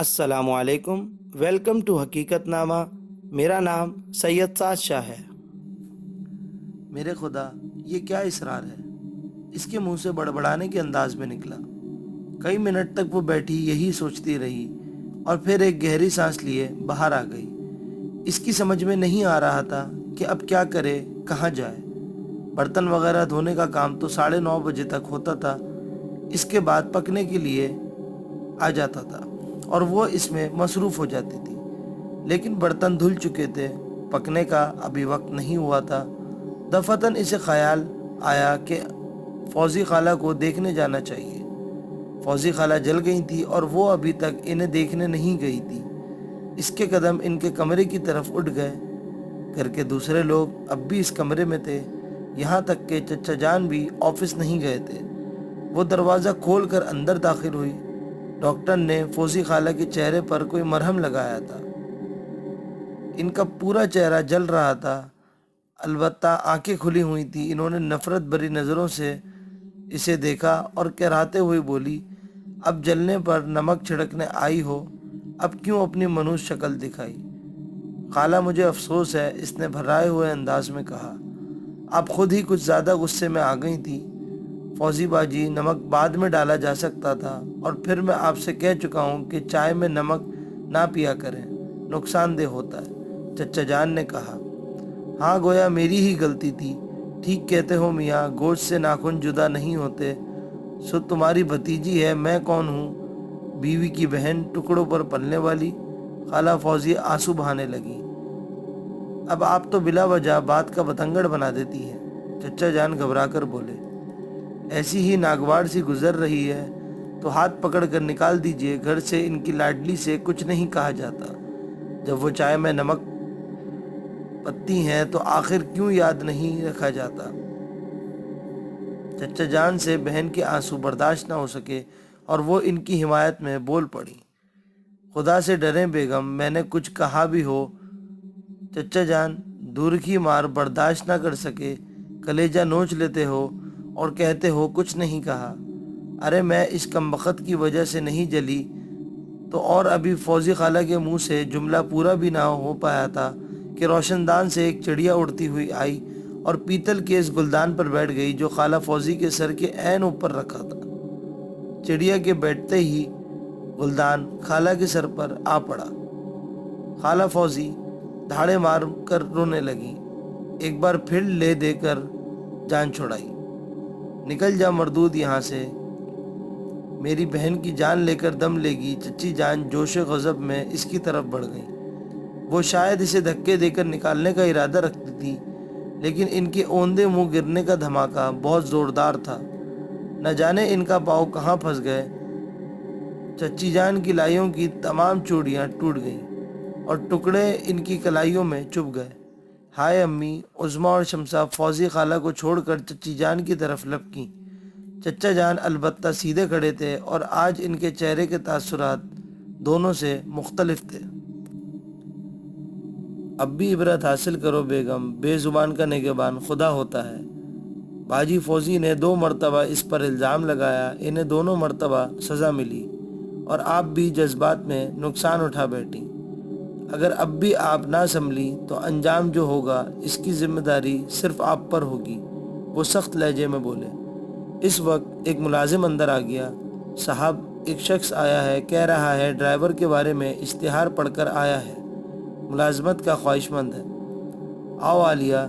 السلام علیکم، welcome to حقیقت نامہ۔ میرا نام سید سعد شاہ ہے۔ میرے خدا، یہ کیا اصرار ہے؟ اس کے منہ سے بڑبڑانے کے انداز میں نکلا۔ کئی منٹ تک وہ بیٹھی یہی سوچتی رہی اور پھر ایک گہری سانس لیے باہر آ گئی۔ اس کی سمجھ میں نہیں آ رہا تھا کہ اب کیا کرے، کہاں جائے۔ برتن وغیرہ دھونے کا کام تو 9:30 بجے تک ہوتا تھا، اس کے بعد پکنے کے لیے آ جاتا تھا اور وہ اس میں مصروف ہو جاتی تھی، لیکن برتن دھل چکے تھے، پکنے کا ابھی وقت نہیں ہوا تھا۔ دفعتاً اسے خیال آیا کہ فوزی خالہ کو دیکھنے جانا چاہیے۔ فوزی خالہ جل گئی تھی اور وہ ابھی تک انہیں دیکھنے نہیں گئی تھی۔ اس کے قدم ان کے کمرے کی طرف اٹھ گئے۔ گھر کے دوسرے لوگ اب بھی اس کمرے میں تھے، یہاں تک کہ چچا جان بھی آفس نہیں گئے تھے۔ وہ دروازہ کھول کر اندر داخل ہوئی۔ ڈاکٹر نے فوزی خالہ کے چہرے پر کوئی مرہم لگایا تھا۔ ان کا پورا چہرہ جل رہا تھا، البتہ آنکھیں کھلی ہوئی تھیں۔ انہوں نے نفرت بھری نظروں سے اسے دیکھا اور کہراتے ہوئے بولی، اب جلنے پر نمک چھڑکنے آئی ہو، اب کیوں اپنی منحوس شکل دکھائی؟ خالہ، مجھے افسوس ہے، اس نے بھرائے ہوئے انداز میں کہا۔ آپ خود ہی کچھ زیادہ غصے میں آ گئی تھی فوزی باجی، نمک بعد میں ڈالا جا سکتا تھا، اور پھر میں آپ سے کہہ چکا ہوں کہ چائے میں نمک نہ پیا کریں، نقصان دہ ہوتا ہے، چچا جان نے کہا۔ ہاں، گویا میری ہی غلطی تھی۔ ٹھیک کہتے ہو میاں، گوشت سے ناخن جدا نہیں ہوتے۔ سو تمہاری بھتیجی ہے، میں کون ہوں؟ بیوی کی بہن، ٹکڑوں پر پلنے والی۔ خالہ فوزی آنسو بہانے لگی۔ اب آپ تو بلا وجہ بات کا بتنگڑ بنا دیتی ہیں، چچا جان گھبرا کر بولے۔ ایسی ہی ناگوار سی گزر رہی ہے تو ہاتھ پکڑ کر نکال دیجئے، گھر سے ان کی لاڈلی سے کچھ نہیں کہا جاتا۔ جب وہ چائے میں نمک پتی ہیں تو آخر کیوں یاد نہیں رکھا جاتا؟ چچا جان سے بہن کے آنسو برداشت نہ ہو سکے اور وہ ان کی حمایت میں بول پڑی۔ خدا سے ڈریں بیگم، میں نے کچھ کہا بھی ہو؟ چچا جان دور کی مار برداشت نہ کر سکے، کلیجہ نوچ لیتے ہو اور کہتے ہو کچھ نہیں کہا۔ ارے میں اس کمبخت کی وجہ سے نہیں جلی تو اور ابھی فوزی خالہ کے منہ سے جملہ پورا بھی نہ ہو پایا تھا کہ روشن دان سے ایک چڑیا اڑتی ہوئی آئی اور پیتل کے اس گلدان پر بیٹھ گئی جو خالہ فوزی کے سر کے عین اوپر رکھا تھا۔ چڑیا کے بیٹھتے ہی گلدان خالہ کے سر پر آ پڑا۔ خالہ فوزی دھاڑے مار کر رونے لگی۔ ایک بار پھر لے دے کر جان چھڑائی۔ نکل جا مردود یہاں سے، میری بہن کی جان لے کر دم لے گی۔ چچی جان جوش غضب میں اس کی طرف بڑھ گئی۔ وہ شاید اسے دھکے دے کر نکالنے کا ارادہ رکھتی تھی، لیکن ان کے اوندے منہ گرنے کا دھماکہ بہت زوردار تھا۔ نہ جانے ان کا پاؤں کہاں پھنس گئے۔ چچی جان کی لائیوں کی تمام چوڑیاں ٹوٹ گئیں اور ٹکڑے ان کی کلائیوں میں چبھ گئے۔ ہائے امی! عظمیٰ اور شمسہ فوزی خالہ کو چھوڑ کر چچی جان کی طرف لپکیں۔ چچا جان البتہ سیدھے کھڑے تھے اور آج ان کے چہرے کے تاثرات دونوں سے مختلف تھے۔ اب بھی عبرت حاصل کرو بیگم، بے زبان کا نگہبان خدا ہوتا ہے۔ باجی فوزی نے 2 مرتبہ اس پر الزام لگایا، انہیں دونوں مرتبہ سزا ملی اور آپ بھی جذبات میں نقصان اٹھا بیٹھی۔ اگر اب بھی آپ نہ سنبھلی تو انجام جو ہوگا اس کی ذمہ داری صرف آپ پر ہوگی، وہ سخت لہجے میں بولے۔ اس وقت ایک ملازم اندر آ گیا۔ صاحب، ایک شخص آیا ہے، کہہ رہا ہے ڈرائیور کے بارے میں اشتہار پڑھ کر آیا ہے، ملازمت کا خواہش مند ہے۔ آؤ عالیہ،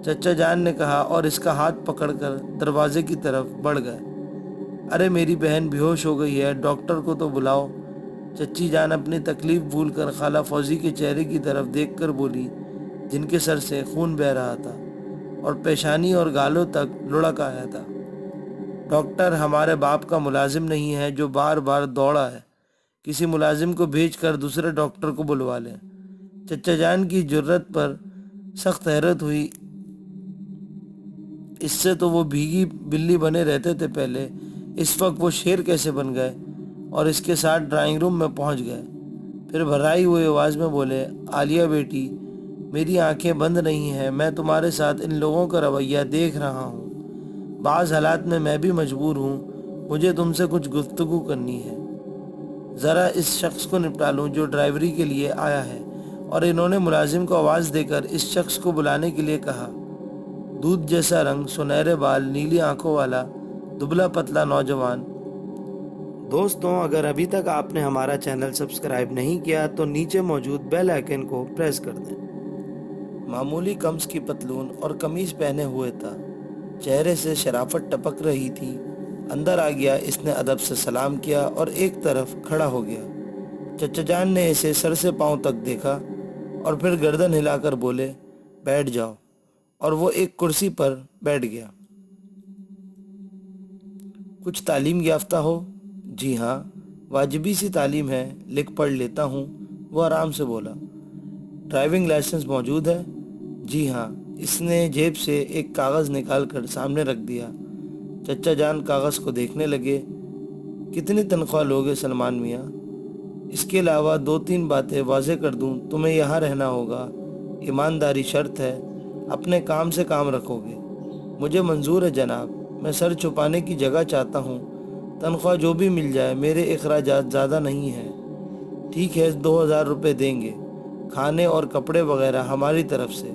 چچا جان نے کہا اور اس کا ہاتھ پکڑ کر دروازے کی طرف بڑھ گئے۔ ارے میری بہن بے ہوش ہو گئی ہے، ڈاکٹر کو تو بلاؤ۔ چچی جان اپنی تکلیف بھول کر خالہ فوزی کے چہرے کی طرف دیکھ کر بولی، جن کے سر سے خون بہہ رہا تھا اور پیشانی اور گالوں تک لڑک آیا تھا۔ ڈاکٹر ہمارے باپ کا ملازم نہیں ہے جو بار بار دوڑا ہے، کسی ملازم کو بھیج کر دوسرے ڈاکٹر کو بلوا لیں۔ چچا جان کی جرت پر سخت حیرت ہوئی۔ اس سے تو وہ بھیگی بلی بنے رہتے تھے پہلے، اس وقت وہ شیر کیسے بن گئے؟ اور اس کے ساتھ ڈرائنگ روم میں پہنچ گئے۔ پھر بھرائی ہوئی آواز میں بولے، عالیہ بیٹی، میری آنکھیں بند نہیں ہیں، میں تمہارے ساتھ ان لوگوں کا رویہ دیکھ رہا ہوں۔ بعض حالات میں بھی مجبور ہوں، مجھے تم سے کچھ گفتگو کرنی ہے۔ ذرا اس شخص کو نپٹا لوں جو ڈرائیوری کے لیے آیا ہے۔ اور انہوں نے ملازم کو آواز دے کر اس شخص کو بلانے کے لیے کہا۔ دودھ جیسا رنگ، سنہرے بال، نیلی آنکھوں والا دبلا پتلا نوجوان۔ دوستوں، اگر ابھی تک آپ نے ہمارا چینل سبسکرائب نہیں کیا تو نیچے موجود بیل آئیکن کو پریس کر دیں۔ معمولی قمص کی پتلون اور قمیض پہنے ہوئے تھا، چہرے سے شرافت ٹپک رہی تھی۔ اندر آ گیا، اس نے ادب سے سلام کیا اور ایک طرف کھڑا ہو گیا۔ چچا جان نے اسے سر سے پاؤں تک دیکھا اور پھر گردن ہلا کر بولے، بیٹھ جاؤ، اور وہ ایک کرسی پر بیٹھ گیا۔ کچھ تعلیم یافتہ ہو؟ جی ہاں، واجبی سی تعلیم ہے، لکھ پڑھ لیتا ہوں، وہ آرام سے بولا۔ ڈرائیونگ لائسنس موجود ہے؟ جی ہاں۔ اس نے جیب سے ایک کاغذ نکال کر سامنے رکھ دیا۔ چچا جان کاغذ کو دیکھنے لگے۔ کتنی تنخواہ لوگے سلمان میاں؟ اس کے علاوہ 2-3 باتیں واضح کر دوں، تمہیں یہاں رہنا ہوگا، ایمانداری شرط ہے، اپنے کام سے کام رکھو گے۔ مجھے منظور ہے جناب، میں سر چھپانے کی جگہ چاہتا ہوں، تنخواہ جو بھی مل جائے، میرے اخراجات زیادہ نہیں ہیں۔ ٹھیک ہے، 2000 روپے دیں گے، کھانے اور کپڑے وغیرہ ہماری طرف سے۔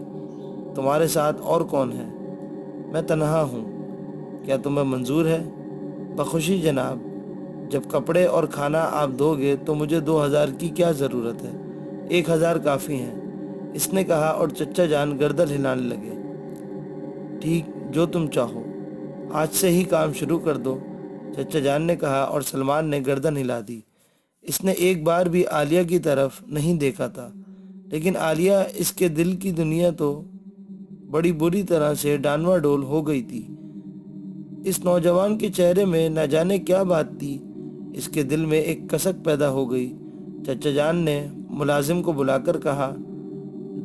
تمہارے ساتھ اور کون ہے؟ میں تنہا ہوں، کیا تمہیں منظور ہے؟ بخوشی جناب، جب کپڑے اور کھانا آپ دو گے تو مجھے 2000 کی کیا ضرورت ہے، 1000 کافی ہیں، اس نے کہا، اور چچا جان گردن ہلانے لگے۔ ٹھیک، جو تم چاہو، آج سے ہی کام شروع کر دو، چچا جان نے کہا، اور سلمان نے گردن ہلا دی۔ اس نے ایک بار بھی عالیہ کی طرف نہیں دیکھا تھا، لیکن عالیہ اس کے دل کی دنیا تو بڑی بری طرح سے ڈانوا ڈول ہو گئی تھی۔ اس نوجوان کے چہرے میں نہ جانے کیا بات تھی، اس کے دل میں ایک کسک پیدا ہو گئی۔ چچا جان نے ملازم کو بلا کر کہا،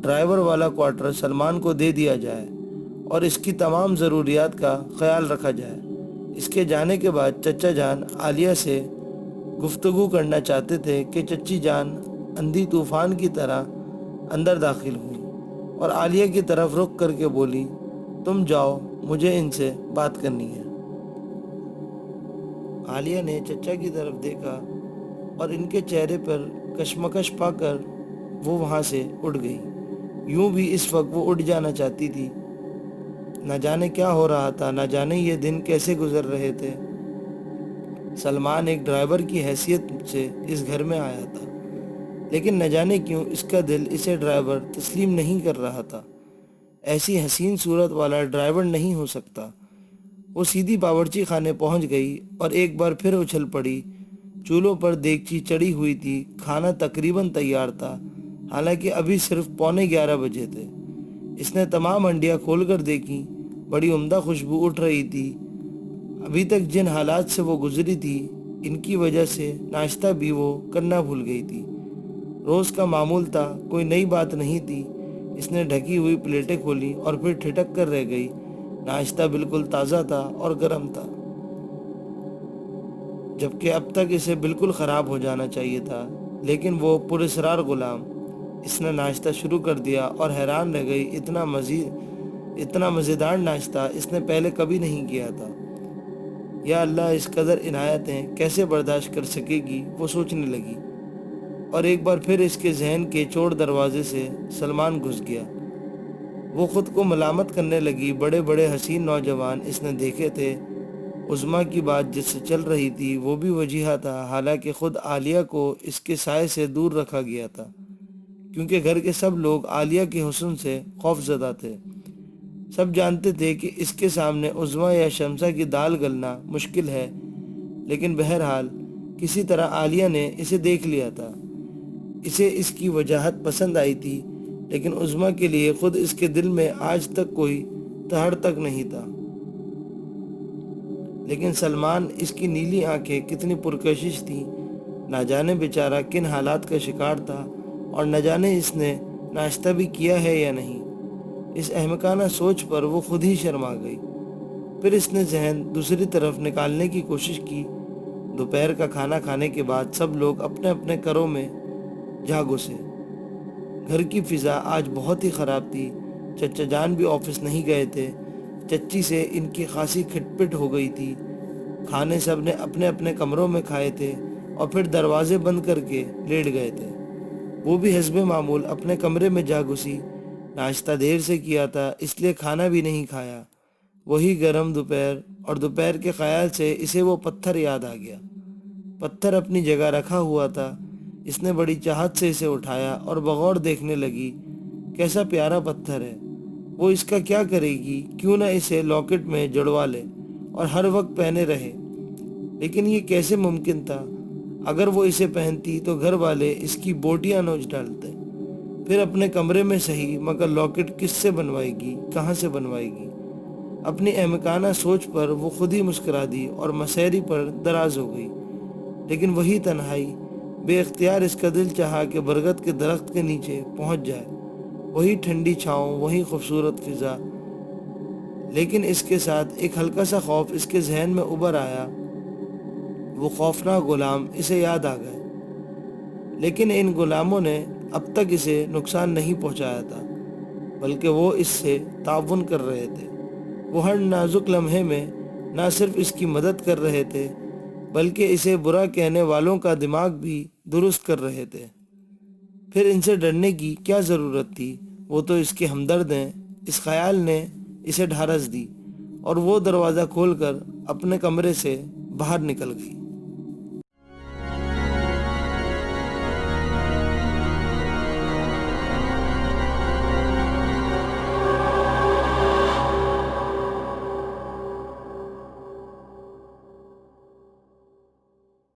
ڈرائیور والا کوارٹر سلمان کو دے دیا جائے اور اس کی تمام ضروریات کا خیال رکھا جائے۔ اس کے جانے کے بعد چچا جان عالیہ سے گفتگو کرنا چاہتے تھے کہ چچی جان اندھی طوفان کی طرح اندر داخل ہوئی اور عالیہ کی طرف رخ کر کے بولی، تم جاؤ، مجھے ان سے بات کرنی ہے۔ عالیہ نے چچا کی طرف دیکھا اور ان کے چہرے پر کشمکش پا کر وہ وہاں سے اٹھ گئی۔ یوں بھی اس وقت وہ اٹھ جانا چاہتی تھی۔ نہ جانے کیا ہو رہا تھا، نہ جانے یہ دن کیسے گزر رہے تھے۔ سلمان ایک ڈرائیور کی حیثیت سے اس گھر میں آیا تھا، لیکن نہ جانے کیوں اس کا دل اسے ڈرائیور تسلیم نہیں کر رہا تھا۔ ایسی حسین صورت والا ڈرائیور نہیں ہو سکتا۔ وہ سیدھی باورچی خانے پہنچ گئی اور ایک بار پھر اچھل پڑی۔ چولہوں پر دیگچی چڑھی ہوئی تھی، کھانا تقریباً تیار تھا، حالانکہ ابھی صرف 11:15 بجے تھے۔ اس نے تمام ہنڈیاں کھول کر دیکھیں، بڑی عمدہ خوشبو اٹھ رہی تھی۔ ابھی تک جن حالات سے وہ گزری تھی، ان کی وجہ سے ناشتہ بھی وہ کرنا بھول گئی تھی۔ روز کا معمول تھا، کوئی نئی بات نہیں تھی۔ اس نے ڈھکی ہوئی پلیٹیں کھولی اور پھر ٹھٹک کر رہ گئی۔ ناشتہ بالکل تازہ تھا اور گرم تھا، جبکہ اب تک اسے بالکل خراب ہو جانا چاہیے تھا، لیکن وہ پراسرار غلام۔ اس نے ناشتہ شروع کر دیا اور حیران رہ گئی، اتنا مزیدار ناشتہ اس نے پہلے کبھی نہیں کیا تھا۔ یا اللہ، اس قدر عنایتیں کیسے برداشت کر سکے گی، وہ سوچنے لگی، اور ایک بار پھر اس کے ذہن کے چور دروازے سے سلمان گھس گیا۔ وہ خود کو ملامت کرنے لگی، بڑے بڑے حسین نوجوان اس نے دیکھے تھے۔ عظمیٰ کی بات جس سے چل رہی تھی وہ بھی وجیہہ تھا، حالانکہ خود عالیہ کو اس کے سائے سے دور رکھا گیا تھا، کیونکہ گھر کے سب لوگ عالیہ کے حسن سے خوف زدہ تھے۔ سب جانتے تھے کہ اس کے سامنے عظمیٰ یا شمسہ کی دال گلنا مشکل ہے، لیکن بہرحال کسی طرح عالیہ نے اسے دیکھ لیا تھا۔ اسے اس کی وجاہت پسند آئی تھی، لیکن عظمیٰ کے لیے خود اس کے دل میں آج تک کوئی تہڑ تک نہیں تھا۔ لیکن سلمان، اس کی نیلی آنکھیں کتنی پرکشش تھیں، نہ جانے بیچارہ کن حالات کا شکار تھا، اور نہ جانے اس نے ناشتہ بھی کیا ہے یا نہیں۔ اس احمقانہ سوچ پر وہ خود ہی شرما گئی۔ پھر اس نے ذہن دوسری طرف نکالنے کی کوشش کی۔ دوپہر کا کھانا کھانے کے بعد سب لوگ اپنے اپنے گھروں میں جا گھسے۔ گھر کی فضا آج بہت ہی خراب تھی۔ چچا جان بھی آفس نہیں گئے تھے۔ چچی سے ان کی خاصی کھٹ پٹ ہو گئی تھی۔ کھانے سب نے اپنے اپنے کمروں میں کھائے تھے اور پھر دروازے بند کر کے لیٹ گئے تھے۔ وہ بھی حسب معمول اپنے کمرے میں جا گھسی۔ ناشتہ دیر سے کیا تھا اس لیے کھانا بھی نہیں کھایا۔ وہی گرم دوپہر، اور دوپہر کے خیال سے اسے وہ پتھر یاد آ گیا۔ پتھر اپنی جگہ رکھا ہوا تھا۔ اس نے بڑی چاہت سے اسے اٹھایا اور بغور دیکھنے لگی۔ کیسا پیارا پتھر ہے، وہ اس کا کیا کرے گی؟ کیوں نہ اسے لاکٹ میں جڑوا لے اور ہر وقت پہنے رہے۔ لیکن یہ کیسے ممکن تھا؟ اگر وہ اسے پہنتی تو گھر والے اس کی بوٹیاں نوچ ڈالتے۔ پھر اپنے کمرے میں صحیح، مگر لاکٹ کس سے بنوائے گی، کہاں سے بنوائے گی؟ اپنی احمقانہ سوچ پر وہ خود ہی مسکرا دی اور مسیری پر دراز ہو گئی۔ لیکن وہی تنہائی، بے اختیار اس کا دل چاہا کہ برگد کے درخت کے نیچے پہنچ جائے۔ وہی ٹھنڈی چھاؤں، وہی خوبصورت فضا، لیکن اس کے ساتھ ایک ہلکا سا خوف اس کے ذہن میں ابھر آیا۔ وہ خوفناک غلام اسے یاد آ گئے، لیکن ان غلاموں نے اب تک اسے نقصان نہیں پہنچایا تھا، بلکہ وہ اس سے تعاون کر رہے تھے۔ وہ ہر نازک لمحے میں نہ صرف اس کی مدد کر رہے تھے، بلکہ اسے برا کہنے والوں کا دماغ بھی درست کر رہے تھے۔ پھر ان سے ڈرنے کی کیا ضرورت تھی؟ وہ تو اس کے ہمدرد ہیں۔ اس خیال نے اسے ڈھارس دی اور وہ دروازہ کھول کر اپنے کمرے سے باہر نکل گئی۔